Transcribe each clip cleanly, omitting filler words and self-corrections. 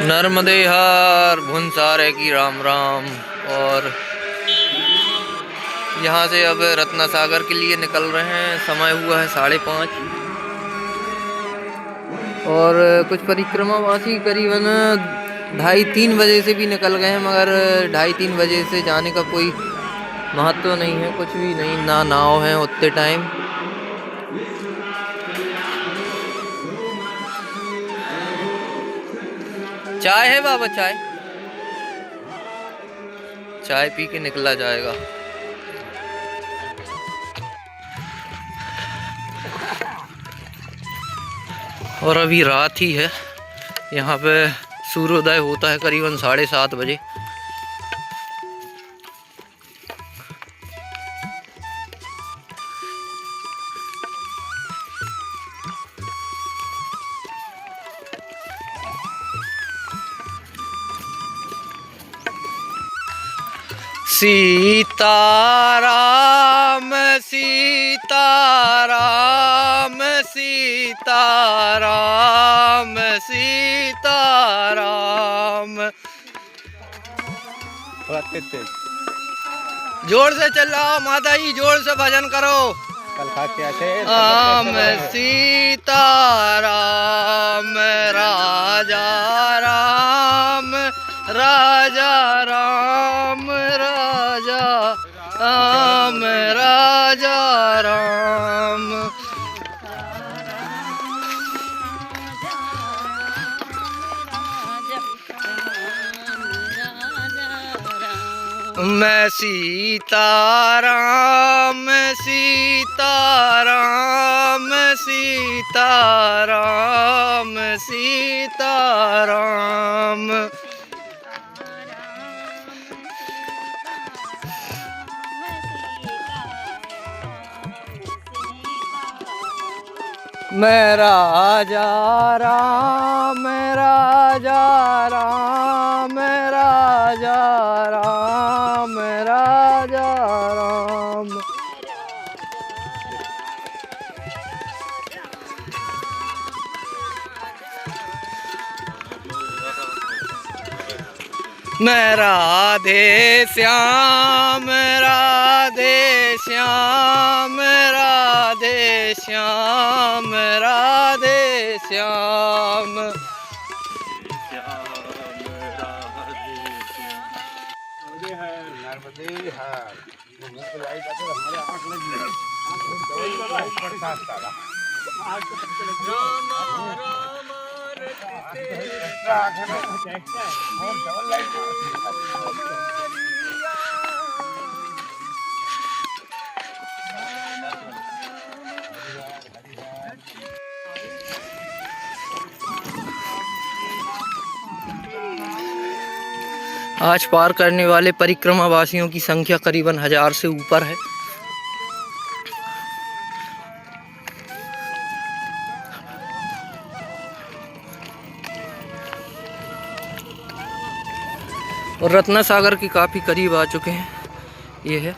नर्मदे हर भुनसारे की राम राम। और यहाँ से अब रत्ना सागर के लिए निकल रहे हैं। समय हुआ है 5:30 और कुछ परिक्रमावासी करीबन 2:30-3 बजे से भी निकल गए हैं, मगर 2:30-3 बजे से जाने का कोई महत्व नहीं है, कुछ भी नहीं, ना नाव है उतने टाइम। चाय है बाबा? चाय चाय पी के निकला जाएगा। और अभी रात ही है। यहाँ पे सूर्योदय होता है करीबन 7:30 बजे। सीताराम सीताराम सीताराम सीताराम। जोर से चिल्लाओ माता जी, जोर से भजन करो। राम सीताराम राजा राम राजा राम राजा राम राजा राम। मैं सीताराम सीताराम सीताराम सीताराम। मैं राजा राम राजा राम राजा राम राजा राम। मैं राधे श्याम राधे श्याम राधे श्याम राधे श्याम। आज पार करने वाले परिक्रमा वासियों की संख्या करीबन 1000 से ऊपर है। और रत्ना सागर के काफ़ी करीब आ चुके हैं। ये है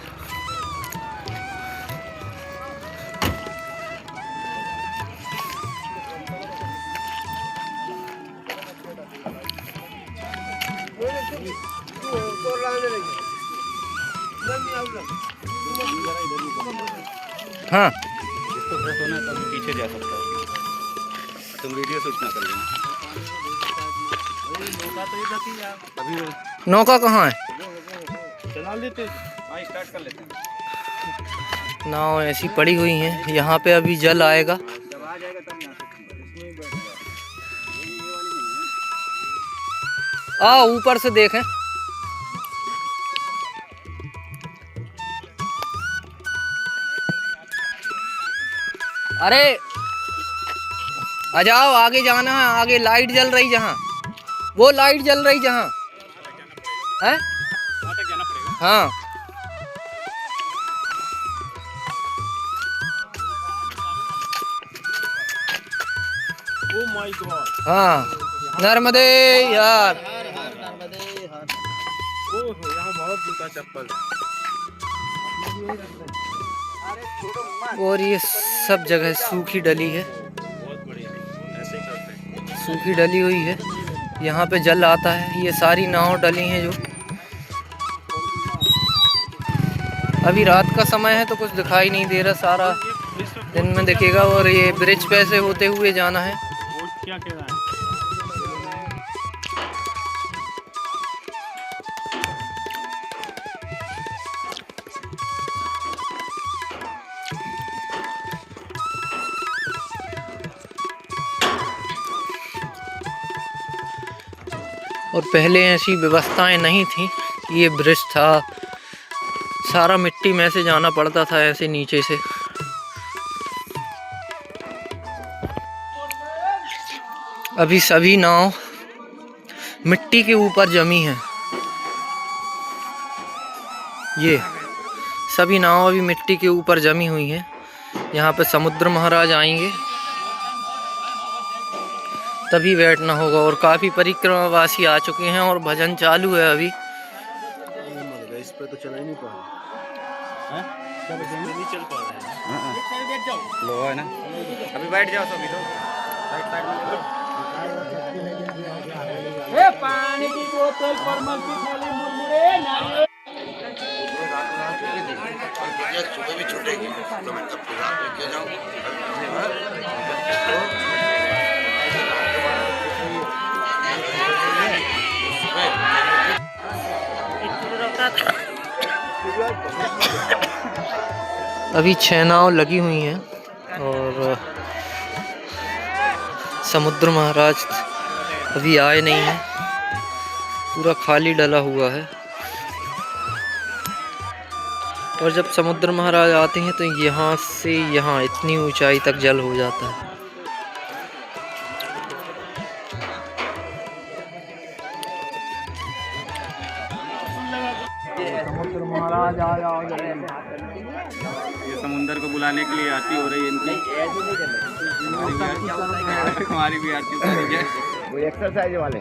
हाँ, जिसको फ्रेश होना है तो पीछे जा सकता है। तुम वीडियो सूचना कर लेना। नौका कहाँ है? चला लेते, स्टार्ट कर लेते हैं। नाव ऐसी पड़ी हुई हैं। यहाँ पे अभी जल आएगा। जब आ जाएगा तब ना आ ऊपर से देखें। अरे आ जाओ, आगे जाना है। आगे लाइट जल रही जहाँ, वो लाइट जल रही जहाँ है। हाँ हाँ, नर्मदे यार। यहाँ बहुत जूता चप्पल। और ये सब जगह सूखी डली है। सूखी डली हुई है। यहाँ पे जल आता है। ये सारी नाव डली हैं जो। अभी रात का समय है तो कुछ दिखाई नहीं दे रहा, सारा दिन में दिखेगा। और ये ब्रिज पे से होते हुए जाना है। क्या कह रहा है? और पहले ऐसी व्यवस्थाएं नहीं थी। ये ब्रिज था, सारा मिट्टी में से जाना पड़ता था ऐसे नीचे से। अभी सभी नाव मिट्टी के ऊपर जमी हैं। ये सभी नाव अभी मिट्टी के ऊपर जमी हुई हैं। यहाँ पे समुद्र महाराज आएंगे तभी बैठना होगा। और काफ़ी परिक्रमावासी आ चुके हैं और भजन चालू है अभी। इस पे तो चला ही नहीं पा रहा। नहीं चल पा रहा है। लो है ना, अभी बैठ जाओ सभी लोग साइड में। पानी की बोतल परमल की थाली मुरमुरे नारियल। सुबह भी छूटेगी तो मैं तब रात में क्या जाऊँ। अभी 6 नाव लगी हुई हैं और समुद्र महाराज अभी आए नहीं हैं। पूरा खाली डला हुआ है। और जब समुद्र महाराज आते हैं तो यहाँ से यहाँ इतनी ऊंचाई तक जल हो जाता है। समुद्र महाराज आ जाओ। ये समुंदर को बुलाने के लिए आती हो रही है इनकी। हमारी भी आती है वो एक्सरसाइज वाले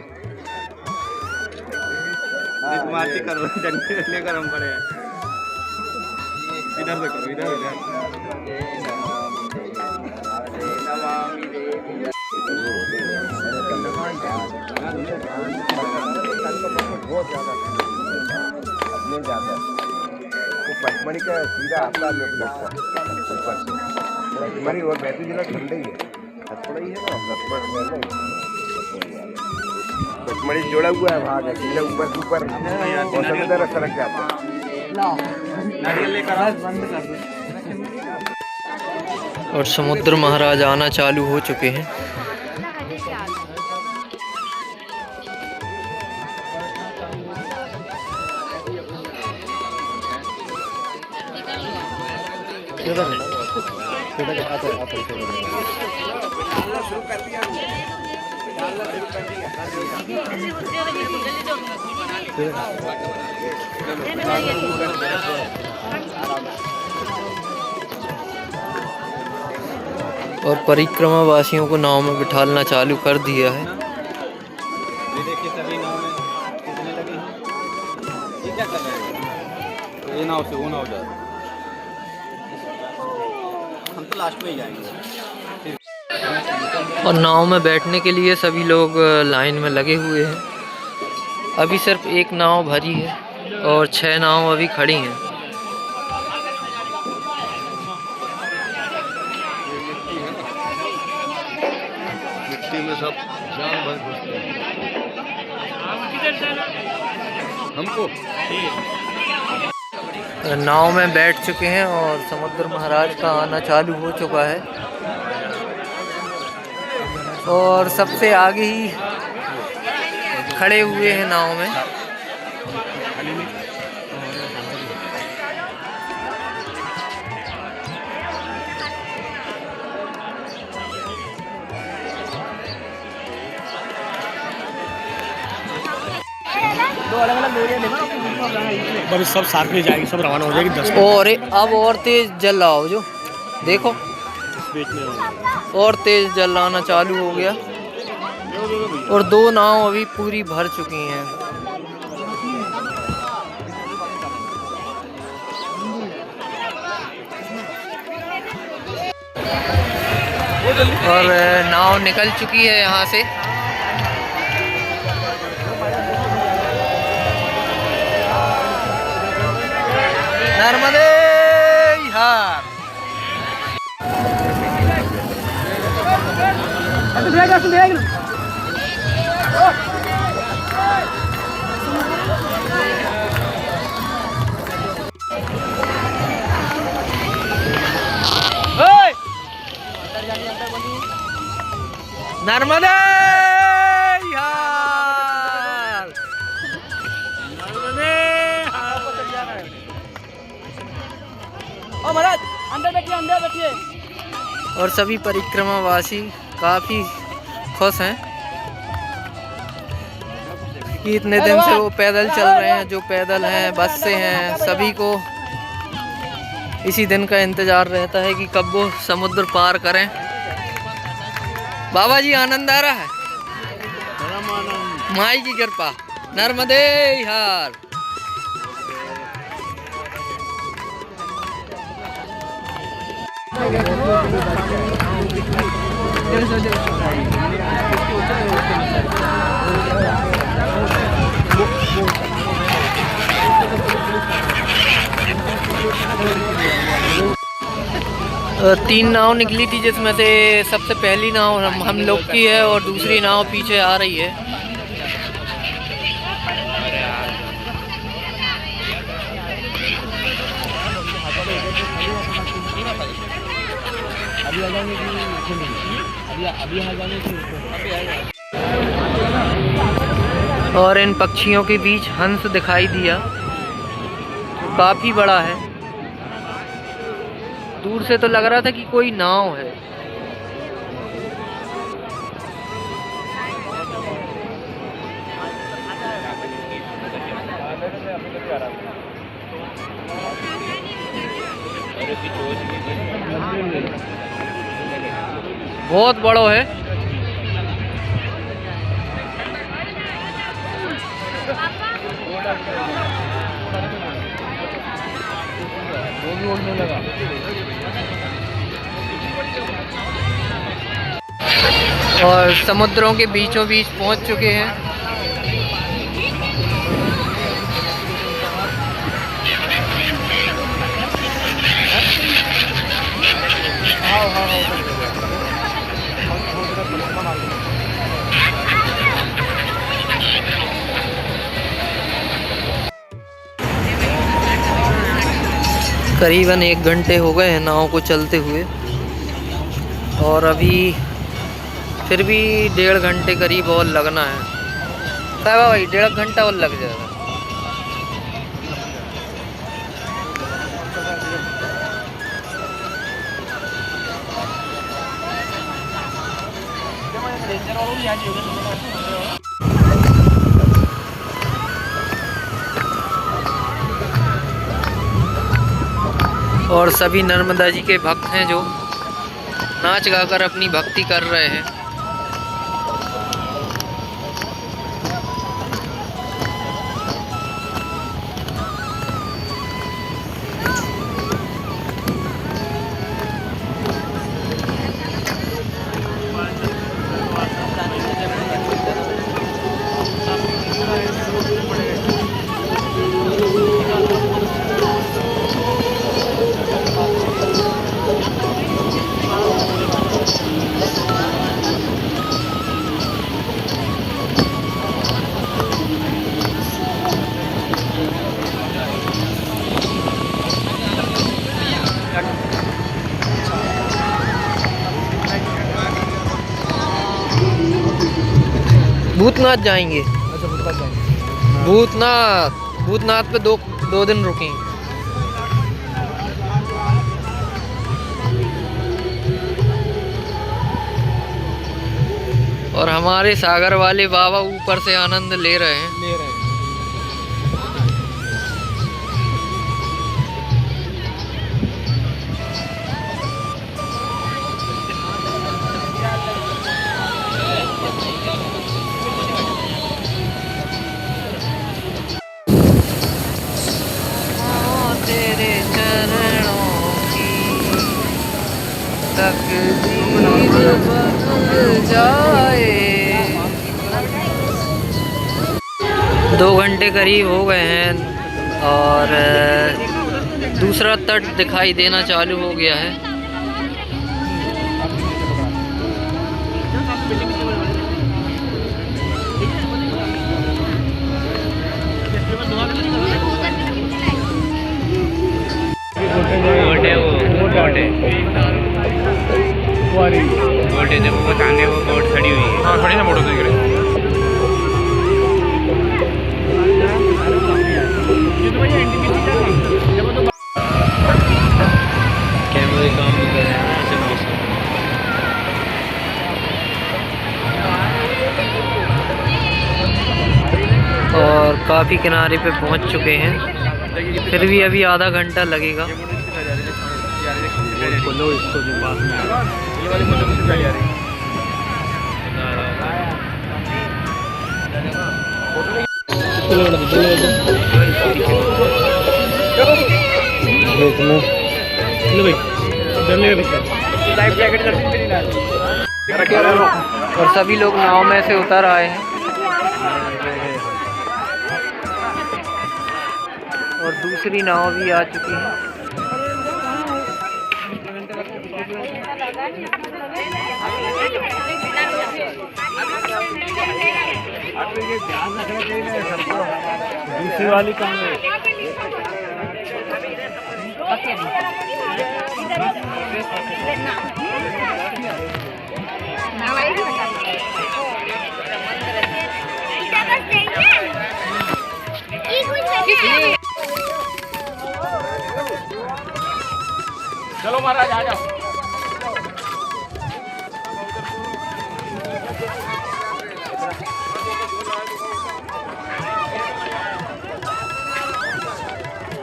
आरती करो, डंडे लेकर हम खड़े हैं। इधर से करो, इधर बहुत ज़्यादा अपने ज़्यादा वो पचमढ़ी का सीधा आता है ऊपर से। पचमढ़ी और बैतूल जिला ठंडे ही है, थोड़ा ही है ना। पचमढ़ी जोड़ा हुआ है भाग है सीधा ऊपर से ऊपर और समुद्र सड़क जाता है। नारियल लेकर आओ। बंद कर दे। और समुद्र महाराज आना चालू हो चुके हैं। और परिक्रमा वासियों को नाव में बिठालना चालू कर दिया है। ये देखिए सभी नाव में कितने लगे हैं। ये क्या कर रहे हैं? तो ये नाव से वो नाव जा रहा है। हम तो लास्ट में ही जाएंगे। और नाव में बैठने के लिए सभी लोग लाइन में लगे हुए हैं। अभी सिर्फ एक नाव भरी है और 6 नाव अभी खड़ी हैं। मिट्टी में सब जानवर घुसते हैं। हमको नाव में बैठ चुके हैं और समुद्र महाराज का आना चालू हो चुका है। और सबसे आगे ही खड़े हुए हैं नाव में। दो अलग अलग बोरियां देखो। अब सब साथ में जाएगी, सब रवाना हो जाएगी 10 और अब और तेज जल रहा हो जो देखो, बीच में। और तेज जल आना चालू हो गया। और 2 नाव अभी पूरी भर चुकी हैं। और नाव निकल चुकी है यहाँ से। नर्मदे हार। नर्मदे हार। महाराज अंदर बैठिए। और सभी परिक्रमावासी काफी खुश हैं कि इतने दिन से वो पैदल चल रहे हैं। जो पैदल हैं, बस से हैं, सभी को इसी दिन का इंतजार रहता है कि कब वो समुद्र पार करें। बाबा जी आनंद आ रहा है, माई की कृपा। नर्मदे हार। तीन नाव निकली थी, जिसमें से सबसे पहली नाव हम लोग की है और दूसरी नाव पीछे आ रही है। और इन पक्षियों के बीच हंस दिखाई दिया, काफी बड़ा है। दूर से तो लग रहा था कि कोई नाव है। बहुत बड़ा है। और समुद्रों के बीचों बीच पहुंच चुके हैं। करीबन 1 घंटे हो गए हैं नाव को चलते हुए, और अभी फिर भी 1.5 घंटे करीब और लगना है। क्या भाई, 1.5 घंटा और लग जाएगा। और सभी नर्मदा जी के भक्त हैं जो नाच गाकर अपनी भक्ति कर रहे हैं। भूतनाथ जाएंगे। अच्छा, भूतनाथ जाएंगे। भूतनाथ पे दो दिन रुकेंगे। और हमारे सागर वाले बाबा ऊपर से आनंद ले रहे हैं। तेरे चरणों की तकदीर बदल जाए। 2 घंटे करीब हो गए हैं और दूसरा तट दिखाई देना चालू हो गया है। बोट है देखो, वो सामने वो बोट खड़ी हुई है। हाँ खड़ी ना बोट दिख रही। कैमरे काम नहीं कर रहे हैं ना, ऐसे मौसम। और काफ़ी किनारे पे पहुंच चुके हैं, फिर भी अभी आधा घंटा लगेगा। खोलो इसको जो पास में ये वाली फोटो किससे जा रही है? और सभी लोग नाव में से उतर आए हैं और दूसरी नाव भी आ चुकी है। दूसरी वाली कहाँ है? चलो महाराज आ जाओ।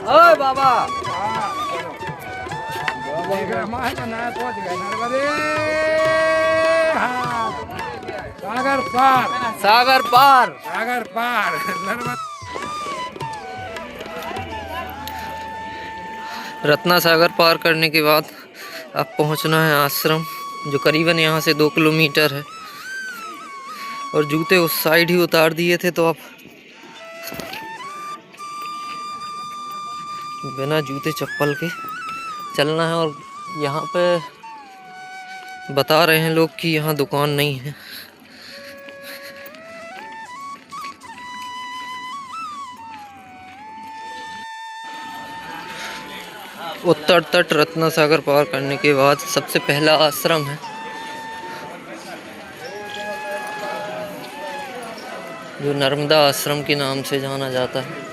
ओए बाबा, सागर पार, सागर पार, सागर पार। रत्ना सागर पार करने के बाद अब पहुंचना है आश्रम, जो करीबन यहाँ से 2 किलोमीटर है। और जूते उस साइड ही उतार दिए थे, तो अब बिना जूते चप्पल के चलना है। और यहाँ पे बता रहे हैं लोग कि यहाँ दुकान नहीं है। उत्तर तट रत्ना सागर पार करने के बाद सबसे पहला आश्रम है, जो नर्मदा आश्रम के नाम से जाना जाता है।